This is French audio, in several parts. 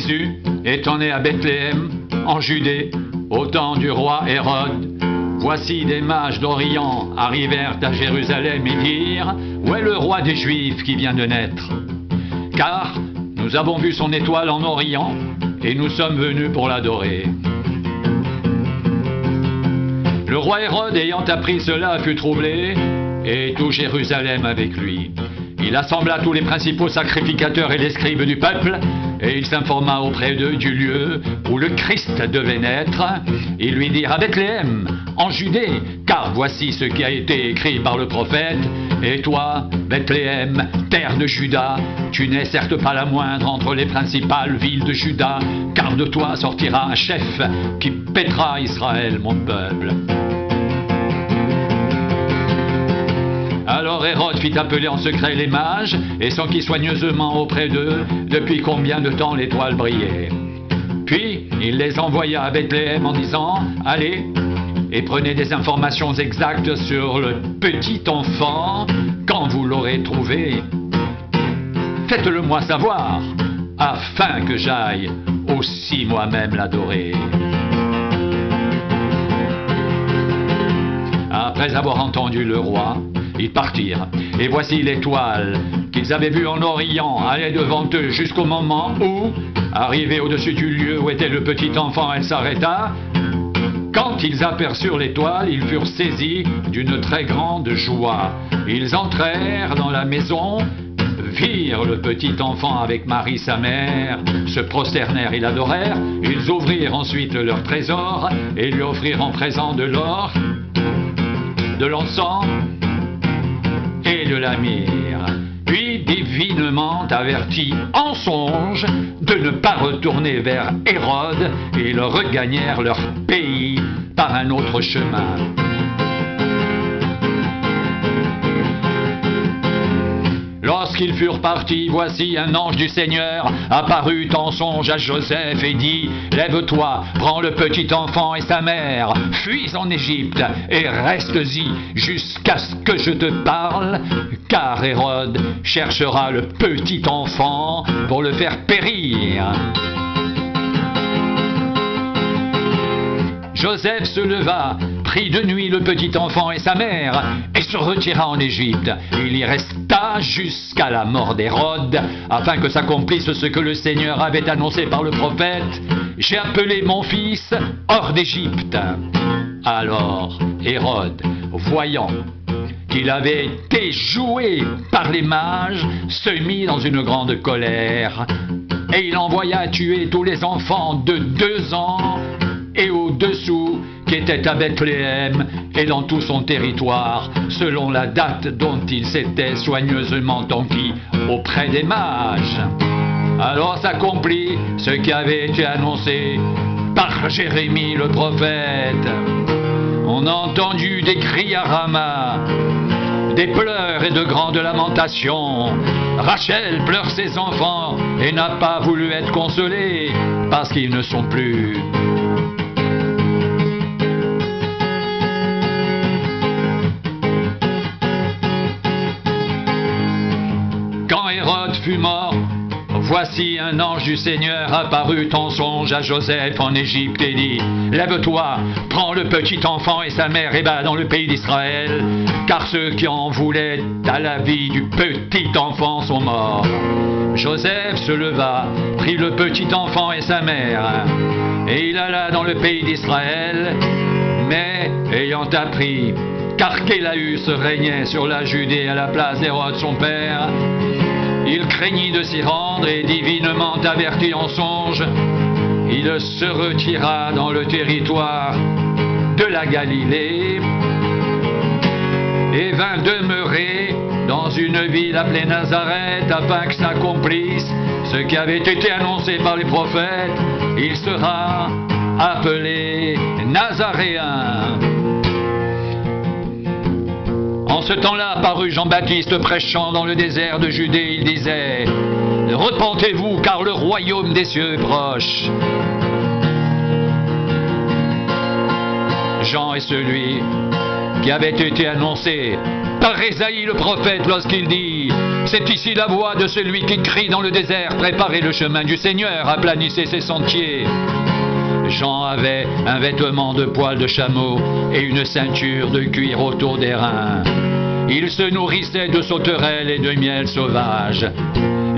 Jésus étant né à Bethléem, en Judée, au temps du roi Hérode, voici des mages d'Orient arrivèrent à Jérusalem et dirent « Où est le roi des Juifs qui vient de naître? Car nous avons vu son étoile en Orient et nous sommes venus pour l'adorer. » Le roi Hérode, ayant appris cela, fut troublé, et tout Jérusalem avec lui. Il assembla tous les principaux sacrificateurs et les scribes du peuple, et il s'informa auprès d'eux du lieu où le Christ devait naître. Ils lui dirent à Bethléem, en Judée, car voici ce qui a été écrit par le prophète. Et toi, Bethléem, terre de Juda, tu n'es certes pas la moindre entre les principales villes de Juda, car de toi sortira un chef qui paîtra Israël, mon peuple. Alors Hérode fit appeler en secret les mages et s'enquit soigneusement auprès d'eux depuis combien de temps l'étoile brillait. Puis il les envoya à Bethléem en disant « Allez et prenez des informations exactes sur le petit enfant quand vous l'aurez trouvé. Faites-le moi savoir, afin que j'aille aussi moi-même l'adorer. » Après avoir entendu le roi, ils partirent, et voici l'étoile qu'ils avaient vue en Orient aller devant eux jusqu'au moment où, arrivée au-dessus du lieu où était le petit enfant, elle s'arrêta. Quand ils aperçurent l'étoile, ils furent saisis d'une très grande joie. Ils entrèrent dans la maison, virent le petit enfant avec Marie sa mère, se prosternèrent et l'adorèrent. Ils ouvrirent ensuite leur trésor et lui offrirent en présent de l'or, de l'encens et de la myrrhe. Puis, divinement avertis en songe de ne pas retourner vers Hérode, ils regagnèrent leur pays par un autre chemin. Lorsqu'ils furent partis, voici un ange du Seigneur apparut en songe à Joseph et dit « Lève-toi, prends le petit enfant et sa mère, fuis en Égypte et reste-y jusqu'à ce que je te parle, car Hérode cherchera le petit enfant pour le faire périr. » Joseph se leva, prit de nuit le petit enfant et sa mère, et se retira en Égypte. Il y resta jusqu'à la mort d'Hérode, afin que s'accomplisse ce que le Seigneur avait annoncé par le prophète. « J'ai appelé mon fils hors d'Égypte. » Alors Hérode, voyant qu'il avait été joué par les mages, se mit dans une grande colère, et il envoya tuer tous les enfants de 2 ans et au-dessous, qui étaient à Bethléem et dans tout son territoire, selon la date dont il s'était soigneusement enquis auprès des mages. Alors s'accomplit ce qui avait été annoncé par Jérémie le prophète. On a entendu des cris à Rama, des pleurs et de grandes lamentations. Rachel pleure ses enfants et n'a pas voulu être consolée parce qu'ils ne sont plus. Quand Hérode fut mort, voici un ange du Seigneur apparut en songe à Joseph en Égypte et dit « Lève-toi, prends le petit enfant et sa mère et va dans le pays d'Israël, car ceux qui en voulaient à la vie du petit enfant sont morts. » Joseph se leva, prit le petit enfant et sa mère, et il alla dans le pays d'Israël, mais ayant appris qu'Archélaüs régnait sur la Judée à la place d'Hérode son père, il craignit de s'y rendre et divinement averti en songe, il se retira dans le territoire de la Galilée et vint demeurer dans une ville appelée Nazareth afin que s'accomplisse ce qui avait été annoncé par les prophètes. Il sera appelé Nazaréen. En ce temps-là apparut Jean-Baptiste prêchant dans le désert de Judée. Il disait « Repentez-vous, car le royaume des cieux est proche. » Jean est celui qui avait été annoncé par Ésaïe le prophète lorsqu'il dit C'est ici la voix de celui qui crie dans le désert, préparez le chemin du Seigneur, aplanissez ses sentiers. Jean avait un vêtement de poil de chameau et une ceinture de cuir autour des reins. Il se nourrissait de sauterelles et de miel sauvage.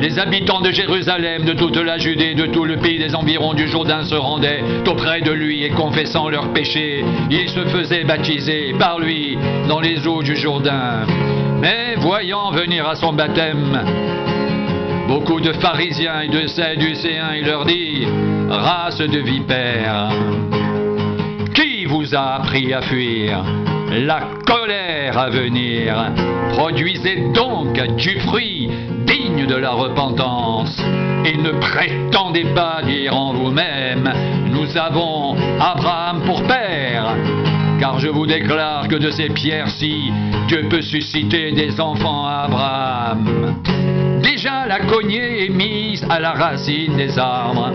Les habitants de Jérusalem, de toute la Judée, de tout le pays des environs du Jourdain se rendaient auprès de lui et confessant leurs péchés, ils se faisaient baptiser par lui dans les eaux du Jourdain. Mais voyant venir à son baptême beaucoup de pharisiens et de sadducéens, il leur dit: race de vipères, qui vous a appris à fuir la colère à venir? Produisez donc du fruit digne de la repentance, et ne prétendez pas dire en vous-même: nous avons Abraham pour père. Car je vous déclare que de ces pierres-ci, Dieu peut susciter des enfants à Abraham. Déjà la cognée est mise à la racine des arbres.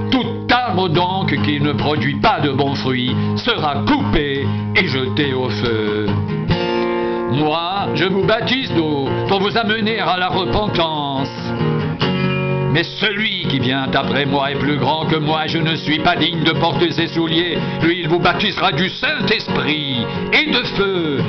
Tout arbre donc qui ne produit pas de bons fruits sera coupé et jeté au feu. Moi, je vous baptise d'eau pour vous amener à la repentance. Mais celui qui vient après moi est plus grand que moi, je ne suis pas digne de porter ses souliers. Lui, il vous baptisera du Saint-Esprit et de feu.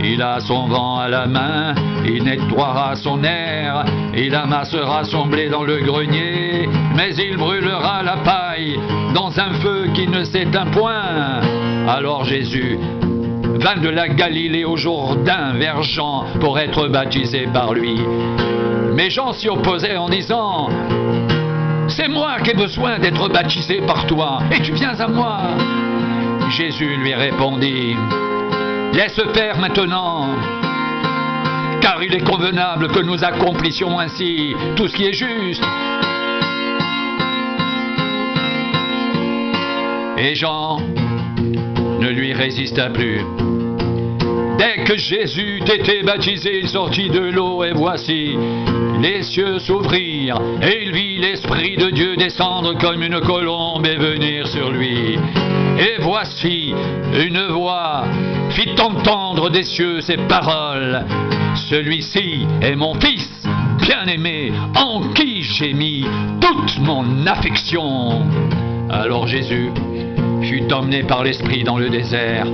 Il a son vent à la main, il nettoiera son air, il amassera son blé dans le grenier, mais il brûlera la paille dans un feu qui ne s'éteint point. Alors Jésus vint de la Galilée au Jourdain vers Jean pour être baptisé par lui. Mais Jean s'y opposait en disant: c'est moi qui ai besoin d'être baptisé par toi, et tu viens à moi. Jésus lui répondit: laisse faire maintenant, car il est convenable que nous accomplissions ainsi tout ce qui est juste. Et Jean ne lui résista plus. Dès que Jésus était baptisé, il sortit de l'eau, et voici, les cieux s'ouvrirent, et il vit l'Esprit de Dieu descendre comme une colombe et venir sur lui. Et voici, une voix fit entendre des cieux ces paroles: celui-ci est mon Fils bien-aimé, en qui j'ai mis toute mon affection. Alors Jésus fut emmené par l'Esprit dans le désert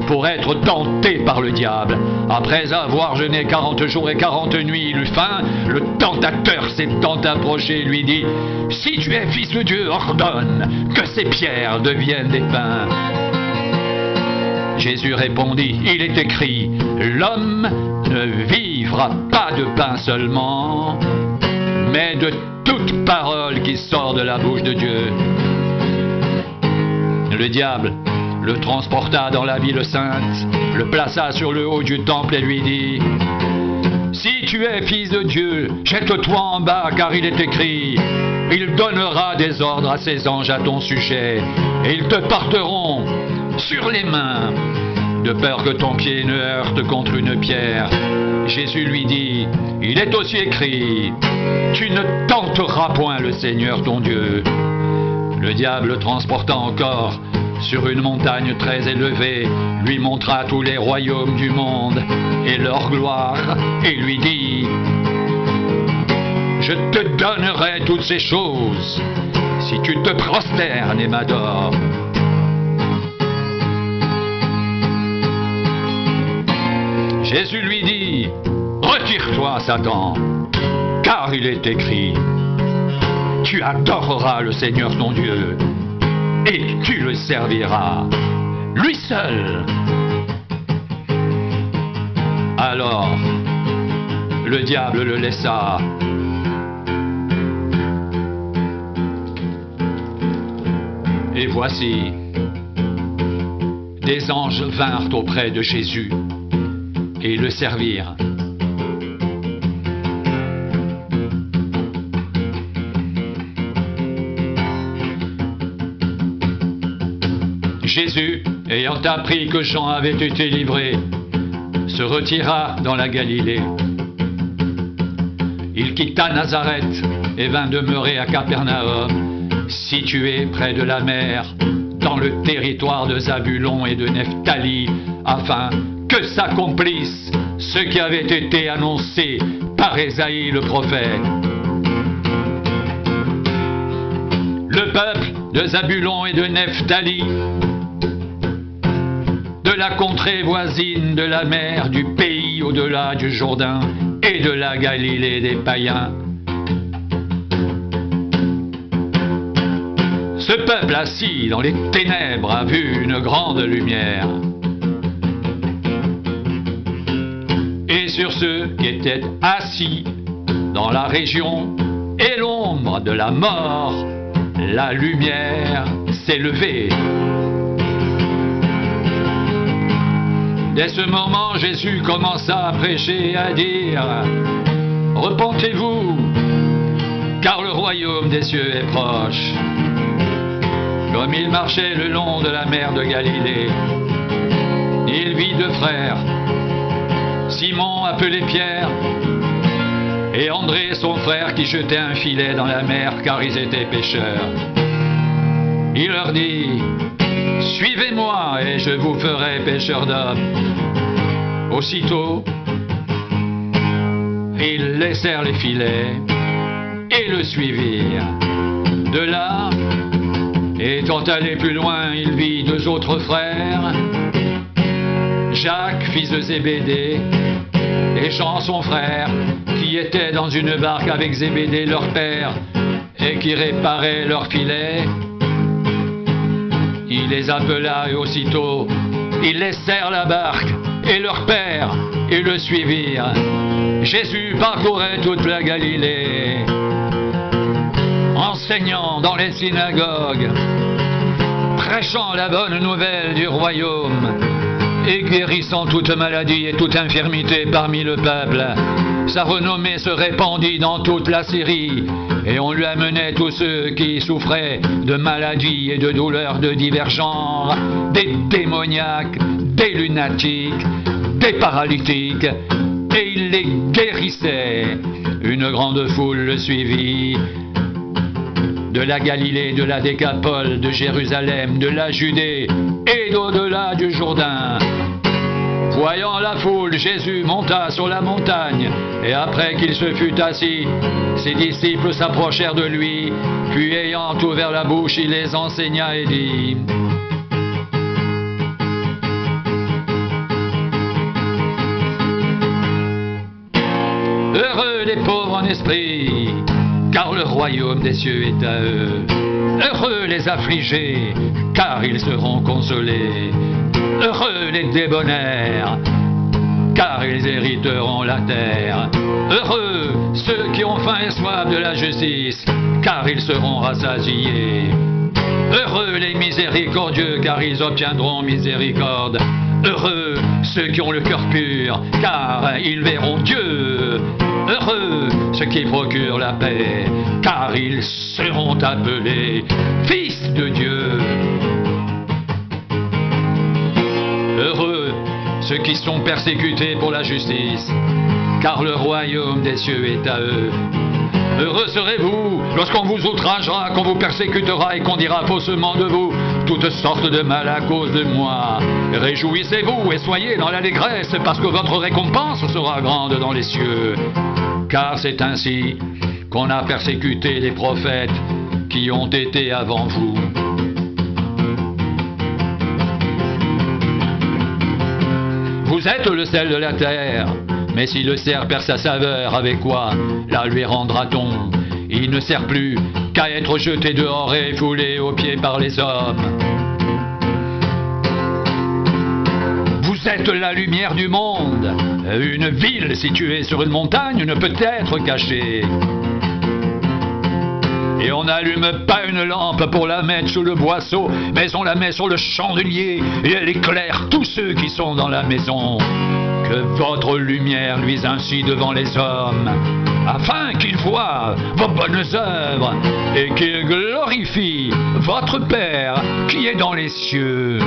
pour être tenté par le diable. Après avoir jeûné 40 jours et 40 nuits, il eut faim. Le tentateur s'étant approché lui dit: si tu es fils de Dieu, ordonne que ces pierres deviennent des pains. Jésus répondit: il est écrit, l'homme ne vivra pas de pain seulement, mais de toute parole qui sort de la bouche de Dieu. Le diable le transporta dans la ville sainte, le plaça sur le haut du temple et lui dit: si tu es fils de Dieu, jette-toi en bas, car il est écrit, il donnera des ordres à ses anges à ton sujet, et ils te porteront sur les mains, de peur que ton pied ne heurte contre une pierre. Jésus lui dit: il est aussi écrit, tu ne tenteras point le Seigneur ton Dieu. Le diable le transporta encore sur une montagne très élevée, lui montra tous les royaumes du monde et leur gloire, et lui dit: je te donnerai toutes ces choses si tu te prosternes et m'adores. Jésus lui dit: retire-toi, Satan, car il est écrit, tu adoreras le Seigneur ton Dieu, et tu le serviras, lui seul. Alors, le diable le laissa. Et voici, des anges vinrent auprès de Jésus et le servirent. Jésus, ayant appris que Jean avait été livré, se retira dans la Galilée. Il quitta Nazareth et vint demeurer à Capernaum, situé près de la mer, dans le territoire de Zabulon et de Nephtali, afin que s'accomplisse ce qui avait été annoncé par Ésaïe le prophète. Le peuple de Zabulon et de Nephtali, de la contrée voisine de la mer, du pays au-delà du Jourdain et de la Galilée des païens. Ce peuple assis dans les ténèbres a vu une grande lumière. Et sur ceux qui étaient assis dans la région et l'ombre de la mort, la lumière s'est levée. Dès ce moment, Jésus commença à prêcher et à dire « Repentez-vous, car le royaume des cieux est proche. » Comme il marchait le long de la mer de Galilée, il vit deux frères, Simon appelé Pierre, et André son frère qui jetait un filet dans la mer car ils étaient pêcheurs. Il leur dit « Suivez-moi et je vous ferai pêcheurs d'hommes. » Aussitôt, ils laissèrent les filets et le suivirent. De là, étant allé plus loin, il vit deux autres frères, Jacques, fils de Zébédée, et Jean, son frère, qui étaient dans une barque avec Zébédée, leur père, et qui réparaient leurs filets. Il les appela et aussitôt, ils laissèrent la barque et leur père et le suivirent. Jésus parcourait toute la Galilée, enseignant dans les synagogues, prêchant la bonne nouvelle du royaume et guérissant toute maladie et toute infirmité parmi le peuple. Sa renommée se répandit dans toute la Syrie et on lui amenait tous ceux qui souffraient de maladies et de douleurs de divers genres, des démoniaques, des lunatiques, des paralytiques, et il les guérissait. Une grande foule le suivit. De la Galilée, de la Décapole, de Jérusalem, de la Judée et d'au-delà du Jourdain. Voyant la foule, Jésus monta sur la montagne, et après qu'il se fut assis, ses disciples s'approchèrent de lui, puis ayant ouvert la bouche, il les enseigna et dit : Heureux les pauvres en esprit, car le royaume des cieux est à eux. Heureux les affligés, car ils seront consolés. Heureux les débonnaires, car ils hériteront la terre. Heureux ceux qui ont faim et soif de la justice, car ils seront rassasiés. Heureux les miséricordieux, car ils obtiendront miséricorde. Heureux ceux qui ont le cœur pur, car ils verront Dieu. Heureux ceux qui procurent la paix, car ils seront appelés fils de Dieu. Heureux ceux qui sont persécutés pour la justice, car le royaume des cieux est à eux. Heureux serez-vous lorsqu'on vous outragera, qu'on vous persécutera et qu'on dira faussement de vous toutes sortes de mal à cause de moi. Réjouissez-vous et soyez dans l'allégresse, parce que votre récompense sera grande dans les cieux. Car c'est ainsi qu'on a persécuté les prophètes qui ont été avant vous. Vous êtes le sel de la terre, mais si le cerf perd sa saveur, avec quoi la lui rendra-t-on? Il ne sert plus qu'à être jeté dehors et foulé aux pieds par les hommes. Vous êtes la lumière du monde. Une ville située sur une montagne ne peut être cachée. Et on n'allume pas une lampe pour la mettre sous le boisseau, mais on la met sur le chandelier et elle éclaire tous ceux qui sont dans la maison. Que votre lumière luise ainsi devant les hommes, afin qu'ils voient vos bonnes œuvres et qu'ils glorifient votre Père qui est dans les cieux.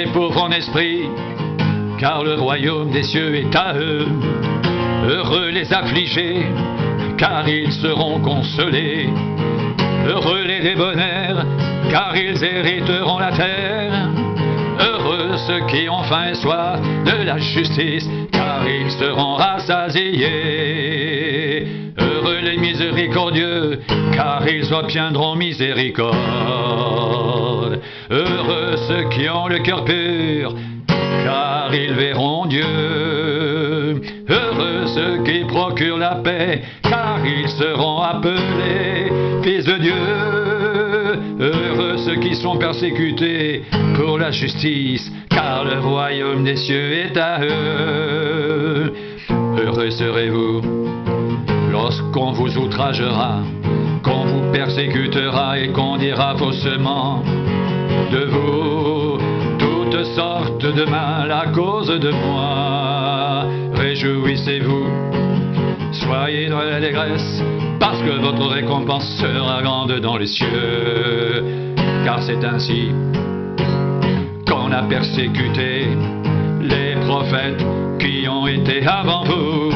les pauvres en esprit, car le royaume des cieux est à eux. Heureux les affligés, car ils seront consolés. Heureux les débonnaires, car ils hériteront la terre. Heureux ceux qui ont faim et soif de la justice, car ils seront rassasiés. Heureux les miséricordieux, car ils obtiendront miséricorde. Heureux ceux qui ont le cœur pur, car ils verront Dieu. Heureux ceux qui procurent la paix, car ils seront appelés fils de Dieu. Heureux ceux qui sont persécutés pour la justice, car le royaume des cieux est à eux. Heureux serez-vous lorsqu'on vous outragera, qu'on vous persécutera et qu'on dira faussement de vous toutes sortes de mal à cause de moi. Réjouissez-vous, soyez dans l'allégresse, parce que votre récompense sera grande dans les cieux. Car c'est ainsi qu'on a persécuté les prophètes qui ont été avant vous.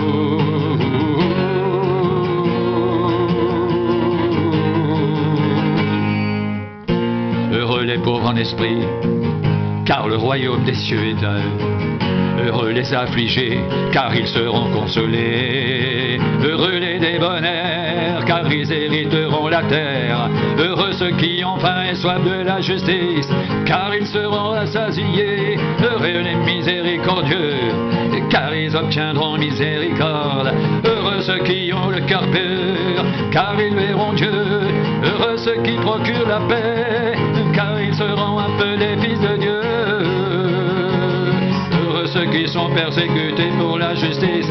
Heureux les pauvres en esprit, car le royaume des cieux est à eux. Heureux les affligés, car ils seront consolés. Heureux les débonnaires, car ils hériteront la terre. Heureux ceux qui ont faim et soif de la justice, car ils seront rassasiés. Heureux les miséricordieux, car ils obtiendront miséricorde. Heureux ceux qui ont le cœur pur, car ils verront Dieu. Heureux ceux qui procurent la paix, car ils seront appelés fils de Dieu. Heureux ceux qui sont persécutés pour la justice,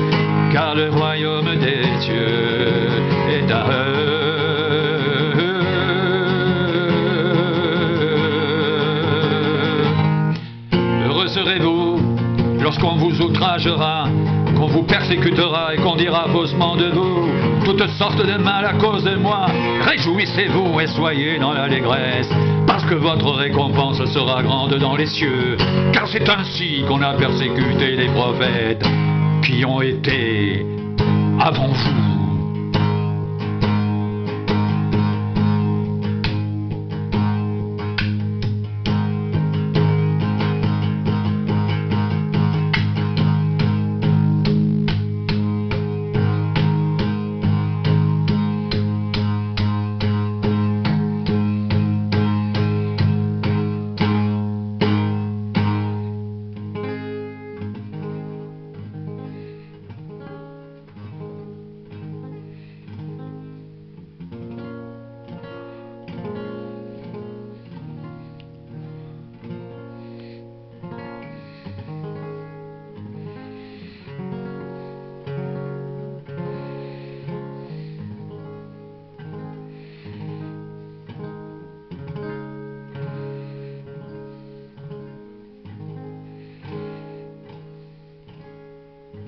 car le royaume des cieux est à eux. Heureux serez-vous lorsqu'on vous outragera, qu'on vous persécutera et qu'on dira faussement de vous toutes sortes de mal à cause de moi. Réjouissez-vous et soyez dans l'allégresse, parce que votre récompense sera grande dans les cieux. Car c'est ainsi qu'on a persécuté les prophètes qui ont été avant vous.